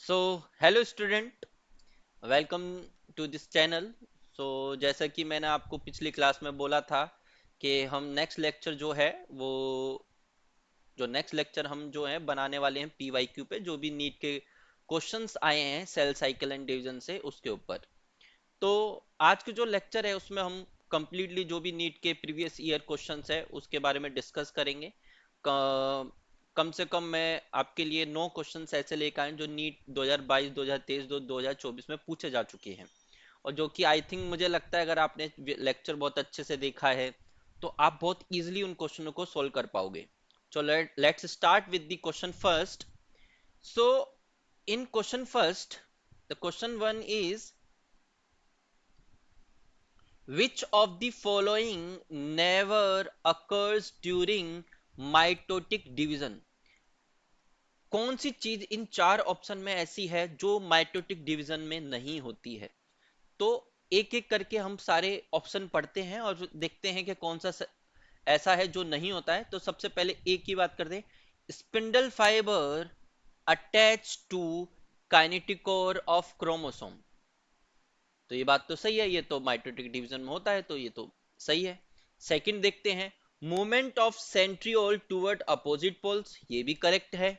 So hello student, welcome to this channel. So जैसा कि मैंने आपको पिछली क्लास में बोला था कि हम नेक्स्ट लेक्चर जो है वो जो नेक्स्ट लेक्चर हम जो है बनाने वाले हैं पीवाईक्यू पे, जो भी नीट के क्वेश्चंस आए हैं सेल साइकिल एंड डिवीजन से उसके ऊपर। तो आज के जो लेक्चर है उसमें हम कंप्लीटली जो भी नीट के प्रीवियस ईयर क्वेश्चंस है उसके बारे में डिस्कस करेंगे। कम से कम मैं आपके लिए 9 क्वेश्चंस ऐसे लेकर आए जो नीट 2022, 2023, 2024 में पूछे जा चुके हैं, और जो कि आई थिंक मुझे लगता है अगर आपने लेक्चर बहुत अच्छे से देखा है तो आप बहुत इजीली उन क्वेश्चनों को सोल्व कर पाओगे। So let's start with the question first. So in question first, the question one is, which of the following never occurs during mitotic division? कौन सी चीज इन चार ऑप्शन में ऐसी है जो माइटोटिक डिवीजन में नहीं होती है? तो एक एक करके हम सारे ऑप्शन पढ़ते हैं और देखते हैं कि कौन सा ऐसा है जो नहीं होता है। तो सबसे पहले एक की बात करते हैं, spindle fibre attach to kinetochore of chromosome. तो ये बात तो सही है, ये तो माइटोटिक डिवीजन में होता है, तो ये तो सही है। सेकंड देखते हैं, movement of centriole toward opposite poles, ये भी करेक्ट है।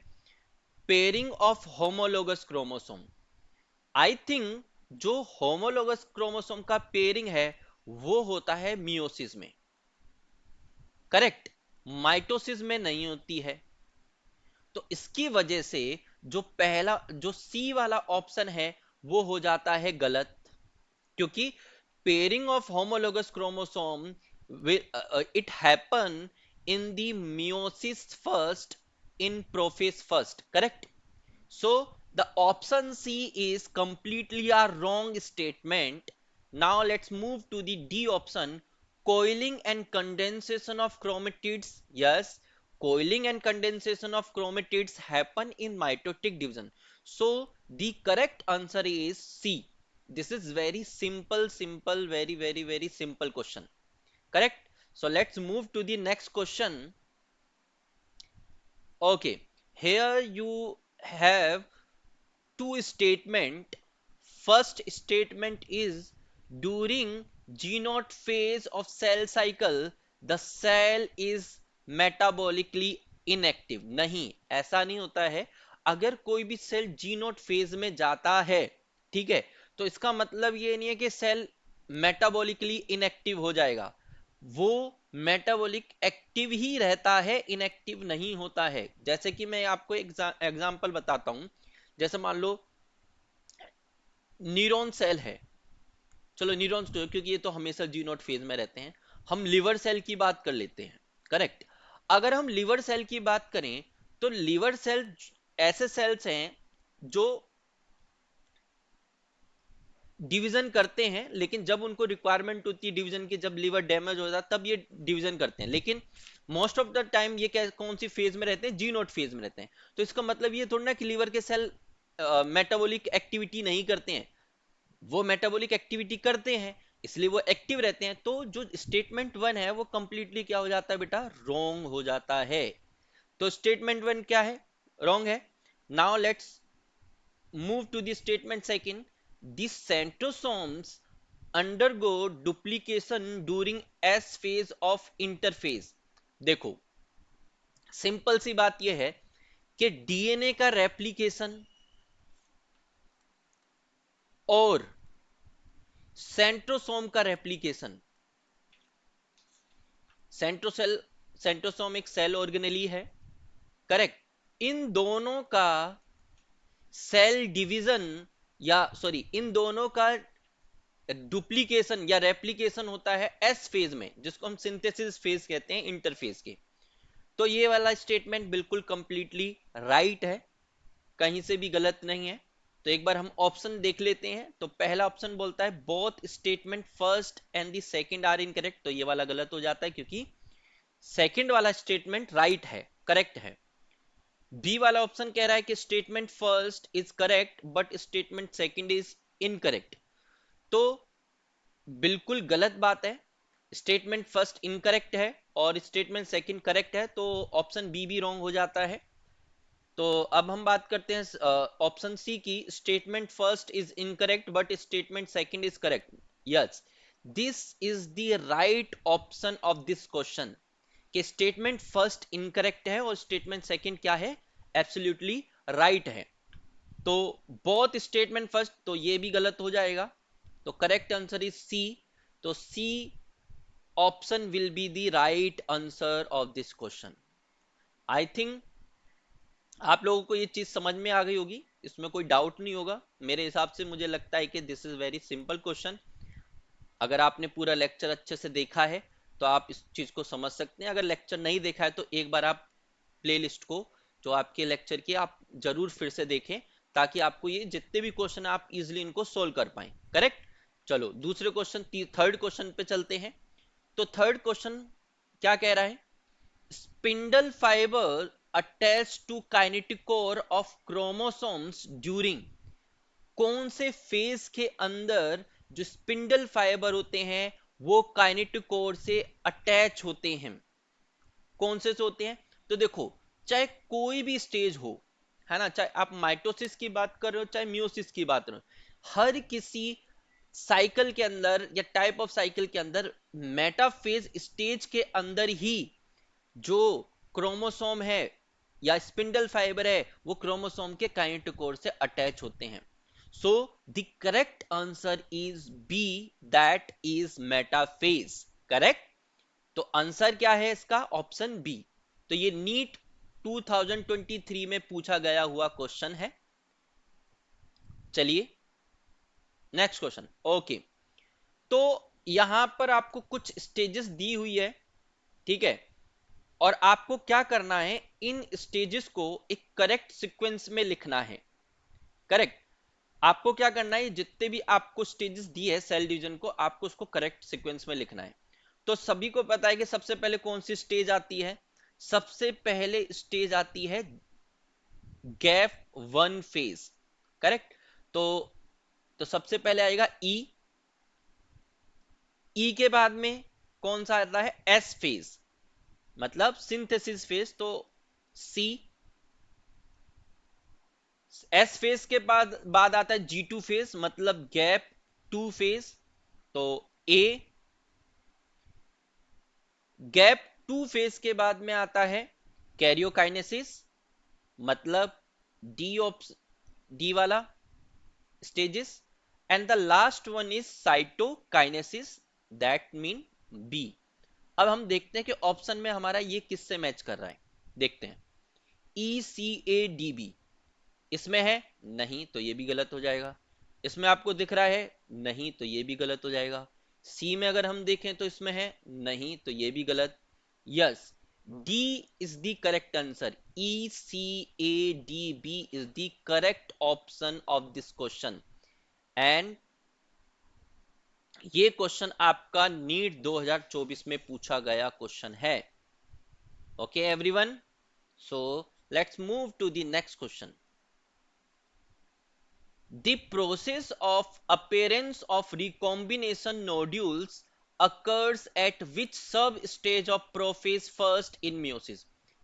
Pairing of homologous chromosome, I think जो होमोलोगस क्रोमोसोम का पेयरिंग है वो होता है मियोसिस में, करेक्ट, माइटोसिस में नहीं होती है। तो इसकी वजह से जो पहला जो सी वाला ऑप्शन है वो हो जाता है गलत, क्योंकि pairing of homologous chromosome it happen in the meiosis first, in prophase first, correct. So the option C is completely a wrong statement. Now let's move to the D option. Coiling and condensation of chromatids. Yes, coiling and condensation of chromatids happen in mitotic division. So the correct answer is C. This is very simple, very simple question. Correct. So let's move to the next question. Okay, here you have two statement. First statement is, during G0 phase of cell cycle the cell is metabolically inactive. नहीं, ऐसा नहीं होता है। अगर कोई भी cell G0 phase में जाता है, ठीक है, तो इसका मतलब ये नहीं है कि सेल मेटाबॉलिकली इनएक्टिव हो जाएगा। वो मेटाबॉलिक एक्टिव ही रहता है, इनएक्टिव नहीं होता है। जैसे कि मैं आपको एग्जांपल बताता हूं। जैसे मान लो न्यूरॉन सेल है, चलो न्यूरॉन्स तो क्योंकि ये तो हमेशा जी नॉट फेज में रहते हैं। हम लिवर सेल की बात कर लेते हैं, करेक्ट। अगर हम लिवर सेल की बात करें तो लिवर सेल ऐसे सेल्स हैं जो डिवीजन करते हैं, लेकिन जब उनको रिक्वायरमेंट होती है डिवीजन की, जब लिवर डैमेज हो जाता है तब ये डिवीजन करते हैं, लेकिन मोस्ट ऑफ द टाइम ये कौन सी फेज में रहते हैं? जी नॉट फेज में रहते हैं। तो इसका मतलब ये थोड़ा ना कि लिवर के सेल मेटाबॉलिक एक्टिविटी नहीं करते हैं, वो मेटाबॉलिक एक्टिविटी करते हैं, इसलिए वो एक्टिव रहते हैं। तो जो स्टेटमेंट वन है वो कंप्लीटली क्या हो जाता है बेटा? रॉन्ग हो जाता है। तो स्टेटमेंट वन क्या है? रॉन्ग है। Now let's move to the statement second. The centrosomes undergo duplication during S phase of interphase. देखो, सिंपल सी बात यह है कि डीएनए का रेप्लिकेशन और सेंट्रोसोम का रेप्लिकेशन, सेंट्रोसेल सेंट्रोसोम एक सेल ऑर्गेनेली है, करेक्ट। इन दोनों का सेल डिवीजन, या सॉरी इन दोनों का डुप्लीकेशन या रेप्लिकेशन होता है एस फेज में, जिसको हम सिंथेसिस फेज कहते हैं, इंटरफेज के। तो ये वाला स्टेटमेंट बिल्कुल कंप्लीटली राइट है, कहीं से भी गलत नहीं है। तो एक बार हम ऑप्शन देख लेते हैं। तो पहला ऑप्शन बोलता है both statement first and the second are incorrect, तो ये वाला गलत हो जाता है क्योंकि सेकंड वाला स्टेटमेंट राइट है, करेक्ट है। बी वाला ऑप्शन कह रहा है कि statement first is correct but statement second is incorrect. तो बिल्कुल गलत बात है। स्टेटमेंट फर्स्ट इनकरेक्ट है और स्टेटमेंट सेकंड करेक्ट है, तो ऑप्शन बी भी रॉन्ग हो जाता है। तो अब हम बात करते हैं ऑप्शन सी की। Statement first is incorrect but statement second is correct. Yes, this is the right option of this question, कि स्टेटमेंट फर्स्ट इनकरेक्ट है और स्टेटमेंट सेकंड क्या है, एब्सोल्युटली राइट है। तो बोथ स्टेटमेंट फर्स्ट, तो ये भी गलत हो जाएगा। तो करेक्ट आंसर इज सी। तो C option will be the right answer of this question. I think आप लोगों को ये चीज समझ में आ गई होगी, इसमें कोई डाउट नहीं होगा। मेरे हिसाब से मुझे लगता है कि this is very simple question. अगर आपने पूरा लेक्चर अच्छे से देखा है तो आप इस चीज को समझ सकते हैं। अगर लेक्चर नहीं देखा है तो एक बार आप प्लेलिस्ट को, जो आपके लेक्चर की, आप जरूर फिर से देखें, ताकि आपको ये जितने भी क्वेश्चन आप इजिली इनको सोल्व कर पाए। करेक्ट। चलो दूसरे क्वेश्चन, थर्ड क्वेश्चन पे चलते हैं। तो थर्ड क्वेश्चन क्या कह रहा है? Spindle fibre attached to kinetochore of chromosomes during, कौन से फेज के अंदर जो स्पिंडल फाइबर होते हैं वो काइनेटोकोर से अटैच होते हैं? कौन से होते हैं? तो देखो, चाहे कोई भी स्टेज हो, है ना, चाहे आप माइटोसिस की बात कर रहे हो चाहे म्यूसिस की बात कर रहे हो, हर किसी साइकिल के अंदर या टाइप ऑफ साइकिल के अंदर मेटाफेज स्टेज के अंदर ही जो क्रोमोसोम है या स्पिंडल फाइबर है वो क्रोमोसोम के काइनेटोकोर से अटैच होते हैं। So the correct answer is B, that is metaphase. Correct. तो आंसर क्या है इसका? Option B. तो ये नीट 2023 में पूछा गया हुआ क्वेश्चन है। चलिए नेक्स्ट क्वेश्चन। ओके, तो यहां पर आपको कुछ स्टेजेस दी हुई है, ठीक है, और आपको क्या करना है, इन स्टेजेस को एक करेक्ट सीक्वेंस में लिखना है। करेक्ट। आपको क्या करना है, जितने भी आपको स्टेजेस दिए है सेल डिवीजन को, आपको उसको करेक्ट सीक्वेंस में लिखना है। तो सभी को पता है कि सबसे पहले कौन सी स्टेज आती है? सबसे पहले स्टेज आती है गैप वन फेज। करेक्ट। तो सबसे पहले आएगा ई। ई के बाद में कौन सा आता है? एस फेज, मतलब सिंथेसिस फेज। तो सी। एस फेज के बाद आता है G2 फेज, मतलब गैप टू फेज। तो ए। गैप टू फेज के बाद में आता है कैरियोकाइनेसिस, मतलब डी डी वाला stages. And the last one is cytokinesis, that mean B. अब हम देखते हैं कि ऑप्शन में हमारा ये किससे मैच कर रहा है। देखते हैं। ECADB इसमें है? नहीं, तो ये भी गलत हो जाएगा। इसमें आपको दिख रहा है? नहीं, तो ये भी गलत हो जाएगा। सी में अगर हम देखें तो इसमें है? नहीं, तो ये भी गलत। Yes, D is the correct answer. ECADB is the correct option of this question. And ये क्वेश्चन आपका नीट 2024 में पूछा गया क्वेश्चन है। Okay everyone, so let's move to the next question. The process of appearance of recombination nodules occurs at which sub-stage of prophase first in meiosis?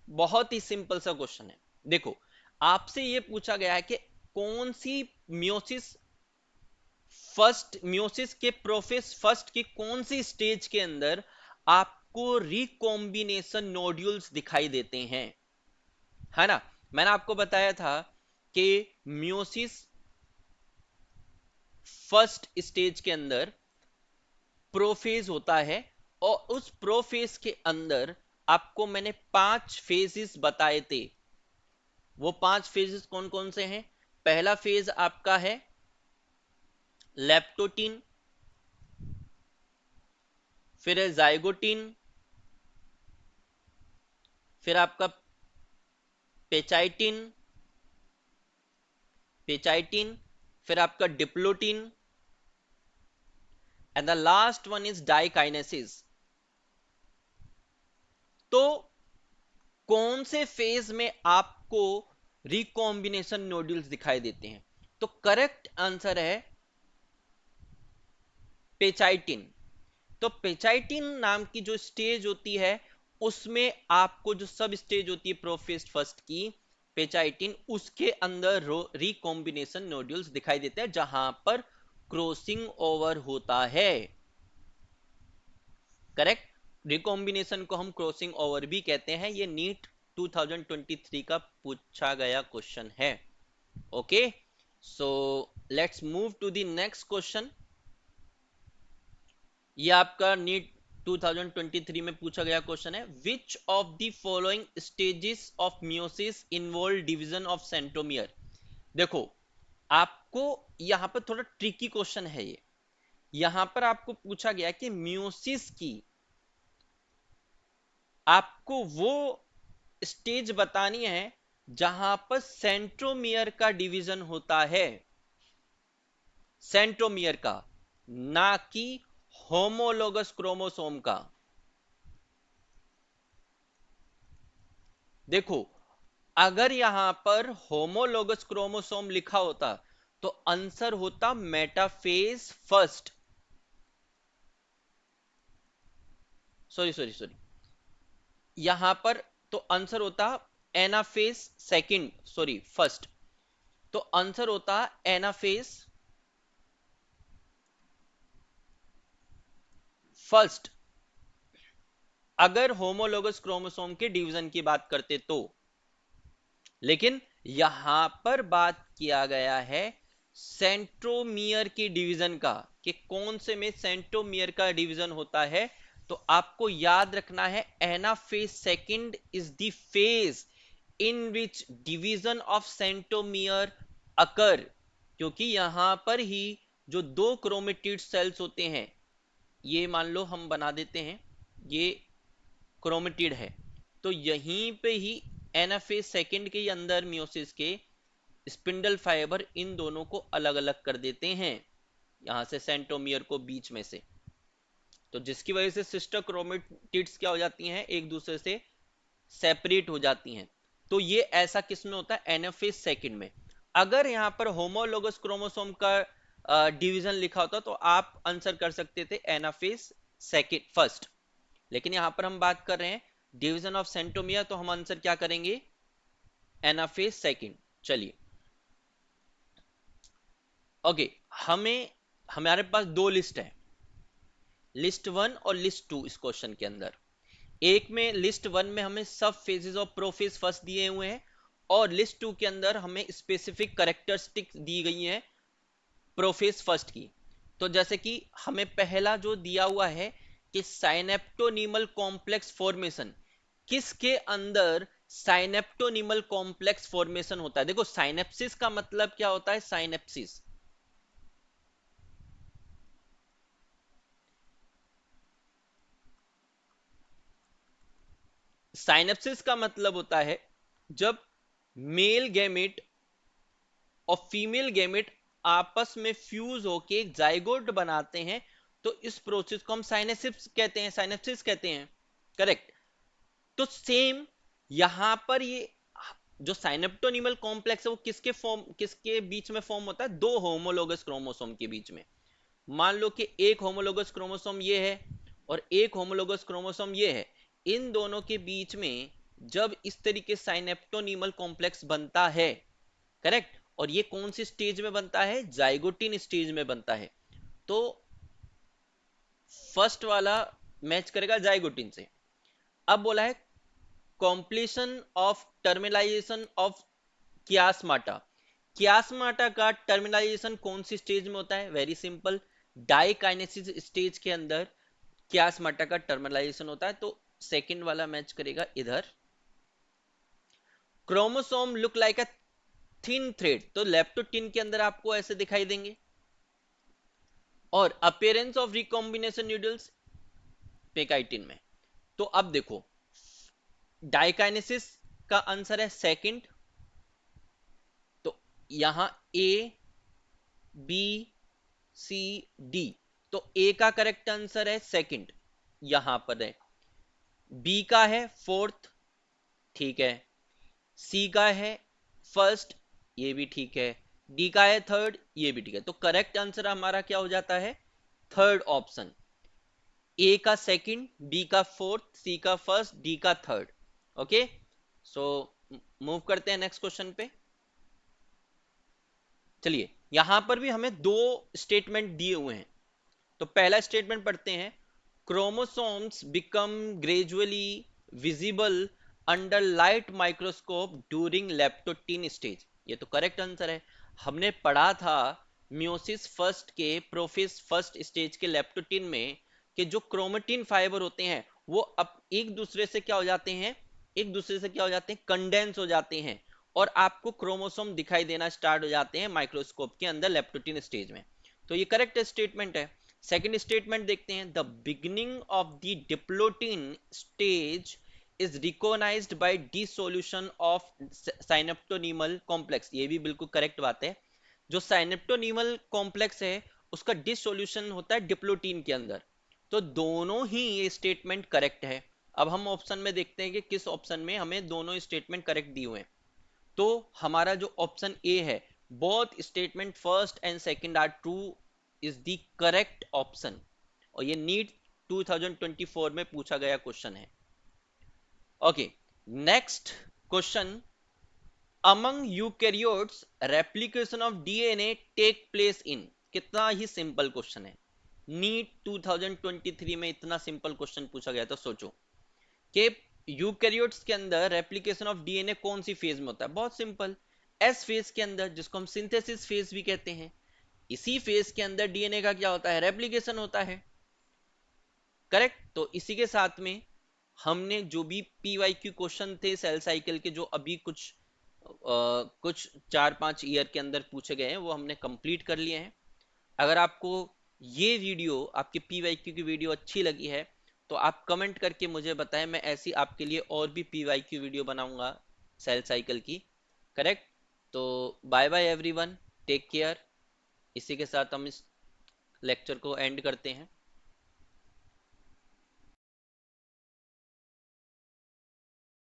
बहुत ही simple सा question है। देखो, आपसे ये पूछा गया है कि कौन सी मियोसिस मियोसिस के प्रोफेस फर्स्ट की कौन सी स्टेज के अंदर आपको रिकॉम्बिनेशन नोड्यूल्स दिखाई देते हैं, है ना। मैंने आपको बताया था कि मियोसिस फर्स्ट स्टेज के अंदर प्रोफेज होता है, और उस प्रोफेज के अंदर आपको मैंने 5 फेजेस बताए थे। वो 5 फेजेस कौन कौन से हैं? पहला फेज आपका है लेप्टोटीन, फिर है जाइगोटीन, फिर आपका पेचाइटिन पेचाइटिन फिर आपका diplotene, and the last one is diakinesis. तो कौन से फेज में आपको रिकॉम्बिनेशन नोड्यूल्स दिखाई देते हैं? तो करेक्ट आंसर है पेचाइटिन। तो पेचाइटिन नाम की जो स्टेज होती है उसमें आपको जो सब स्टेज होती है प्रोफेज फर्स्ट की, पेज 18, उसके अंदर रिकॉम्बिनेशन नोड्यूल्स दिखाई देते हैं जहां पर क्रॉसिंग ओवर होता है। करेक्ट, रिकॉम्बिनेशन को हम क्रॉसिंग ओवर भी कहते हैं। ये नीट 2023 का पूछा गया क्वेश्चन है। Okay, so let's move to the next question. ये आपका नीट 2023 में पूछा गया क्वेश्चन है, which of the following stages of meiosis involve division of centromere. देखो, आपको यहां पर थोड़ा ट्रिकी क्वेश्चन है ये। यहां पर आपको पूछा गया कि मियोसिस की आपको वो स्टेज बतानी है जहां पर सेंट्रोमियर का डिवीजन होता है, सेंट्रोमियर का, ना कि होमोलोगस क्रोमोसोम का। देखो, अगर यहां पर होमोलोगस क्रोमोसोम लिखा होता तो आंसर होता metaphase first, sorry sorry sorry, यहां पर तो आंसर होता एनाफेज सेकंड, सॉरी फर्स्ट, तो आंसर होता एनाफेज फर्स्ट अगर होमोलोगस क्रोमोसोम के डिवीजन की बात करते तो। लेकिन यहां पर बात किया गया है सेंट्रोमियर की डिवीजन का, कि कौन से में सेंट्रोमियर का डिवीजन होता है। तो आपको याद रखना है anaphase second is the phase in which division of centromere occur, क्योंकि यहां पर ही जो दो क्रोमेटिड सेल्स होते हैं, ये मान लो हम बना देते हैं, ये क्रोमेटिड है, तो यहीं पे ही एनाफेज सेकंड के अंदर मियोसिस के स्पिंडल फाइबर इन दोनों को अलग अलग कर देते हैं, यहां से सेंट्रोमियर को बीच में से, तो जिसकी वजह से सिस्टर क्रोमेटिड्स क्या हो जाती हैं, एक दूसरे से सेपरेट हो जाती हैं। तो ये ऐसा किस में होता है, एनाफेज सेकंड में। अगर यहां पर होमोलोगस क्रोमोसोम का डिवीजन लिखा होता तो आप आंसर कर सकते थे एनाफेज सेकंड फर्स्ट, लेकिन यहां पर हम बात कर रहे हैं डिवीजन ऑफ सेंट्रोमियर, तो हम आंसर क्या करेंगे, एनाफेज सेकंड। चलिए, ओके, हमें हमारे पास दो लिस्ट है, लिस्ट वन और लिस्ट टू इस क्वेश्चन के अंदर। एक में लिस्ट वन में हमें सब फेजेस ऑफ प्रोफेज फर्स्ट दिए हुए हैं, और लिस्ट टू के अंदर हमें स्पेसिफिक करेक्टरिस्टिक्स दी गई हैं प्रोफेज फर्स्ट की। तो जैसे कि हमें पहला जो दिया हुआ है कि साइनेप्टोनीमल कॉम्प्लेक्स फॉर्मेशन, किसके अंदर साइनेप्टोनीमल कॉम्प्लेक्स फॉर्मेशन होता है। देखो, साइनेप्सिस का मतलब क्या होता है, साइनेप्सिस, साइनेप्सिस का मतलब होता है जब मेल गैमेट और फीमेल गैमेट आपस में फ्यूज होके एक जाइगोट बनाते हैं, तो इस प्रोसेस को हम साइनेसिस कहते हैं, साइनेप्सिस कहते हैं। करेक्ट, तो सेम यहां पर ये जो साइनेप्टोनीमल कॉम्प्लेक्स है वो किसके बीच में फॉर्म होता है, दो होमोलोगस क्रोमोसोम के बीच में। मान लो कि एक होमोलोगस क्रोमोसोम ये है और एक होमोलोगस क्रोमोसोम ये है, इन दोनों के बीच में जब इस तरीके साइनेप्टोनीमल कॉम्प्लेक्स बनता है, करेक्ट, और ये कौन सी स्टेज में बनता है, जाइगोटिन स्टेज में बनता है, तो फर्स्ट वाला मैच करेगा जाइगोटिन से। अब बोला है कॉम्प्लीशन ऑफ टर्मिनाइजेशन ऑफ कियासमाटा, कियासमाटा का टर्मिनाइजेशन कौन सी स्टेज में होता है, वेरी सिंपल, डाइकाइनेसिस स्टेज के अंदर कियासमाटा का टर्मिनाइजेशन होता है, तो सेकंड वाला मैच करेगा इधर। Chromosome look like a thin thread, तो लेप्टोटिन के अंदर आपको ऐसे दिखाई देंगे। और अपीयरेंस ऑफ रिकॉम्बिनेशन न्यूडल्स पेकाइटिन में। तो अब देखो, डाइकाइनेसिस का आंसर है सेकंड, तो यहां ए बी सी डी, तो ए का करेक्ट आंसर है सेकंड, यहां पर है। बी का है फोर्थ, ठीक है, सी का है फर्स्ट, ये भी ठीक है, डी का है थर्ड, ये भी ठीक है, तो करेक्ट आंसर हमारा क्या हो जाता है, थर्ड ऑप्शन, ए का सेकंड, बी का फोर्थ, सी का फर्स्ट, डी का थर्ड। ओके, सो मूव करते हैं नेक्स्ट क्वेश्चन पे। चलिए, यहां पर भी हमें दो स्टेटमेंट दिए हुए हैं। तो पहला स्टेटमेंट पढ़ते हैं, chromosomes become gradually visible under light microscope during leptotene stage. ये तो करेक्ट आंसर है। हमने पढ़ा था मियोसिस फर्स्ट के प्रोफेस फर्स्ट स्टेज के लेप्टोटीन में कि जो क्रोमेटिन फाइबर होते हैं वो अब एक दूसरे से क्या हो जाते हैं, एक दूसरे से क्या हो जाते हैं, कंडेंस हो जाते हैं, और आपको क्रोमोसोम दिखाई देना स्टार्ट हो जाते हैं माइक्रोस्कोप के अंदर लेप्टोटीन स्टेज में। तो ये करेक्ट स्टेटमेंट है। सेकेंड स्टेटमेंट देखते हैं, the beginning of the diplotene stage is recognised by dissolution of synaptonemal complex. ये भी बिल्कुल करेक्ट बात है। जो साइनेप्टोनीमल कॉम्प्लेक्स है उसका डिसोल्यूशन होता है डिप्लोटीन के अंदर। तो दोनों ही ये स्टेटमेंट करेक्ट है। अब हम ऑप्शन में देखते हैं कि किस ऑप्शन में हमें दोनों स्टेटमेंट करेक्ट दिए हुए हैं। तो हमारा जो ऑप्शन ए है, both statement first and second are true, is the correct option. और ये नीट 2024 में पूछा गया क्वेश्चन है। Okay, next question, among eukaryotes replication of DNA take place in. कितना ही सिंपल क्वेश्चन है, नीट 2023 में इतना सिंपल क्वेश्चन पूछा गया। तो सोचो कि यूकैरियोट्स के अंदर रेप्लिकेशन ऑफ डीएनए कौन सी फेज में होता है। बहुत सिंपल, एस फेज के अंदर, जिसको हम सिंथेसिस फेज भी कहते हैं। इसी फेज के अंदर डीएनए का क्या होता है, रेप्लिकेशन होता है। करेक्ट। तो इसी के साथ में हमने जो भी पीवाईक्यू क्वेश्चन थे सेल साइकिल के, जो अभी कुछ 4-5 ईयर के अंदर पूछे गए हैं, वो हमने कंप्लीट कर लिए हैं। अगर आपको ये वीडियो, आपके पीवाईक्यू की वीडियो अच्छी लगी है तो आप कमेंट करके मुझे बताएं, मैं ऐसी आपके लिए और भी पीवाईक्यू वीडियो बनाऊंगा सेल साइकिल की। करेक्ट। तो bye bye everyone, take care. इसी के साथ हम इस लेक्चर को एंड करते हैं।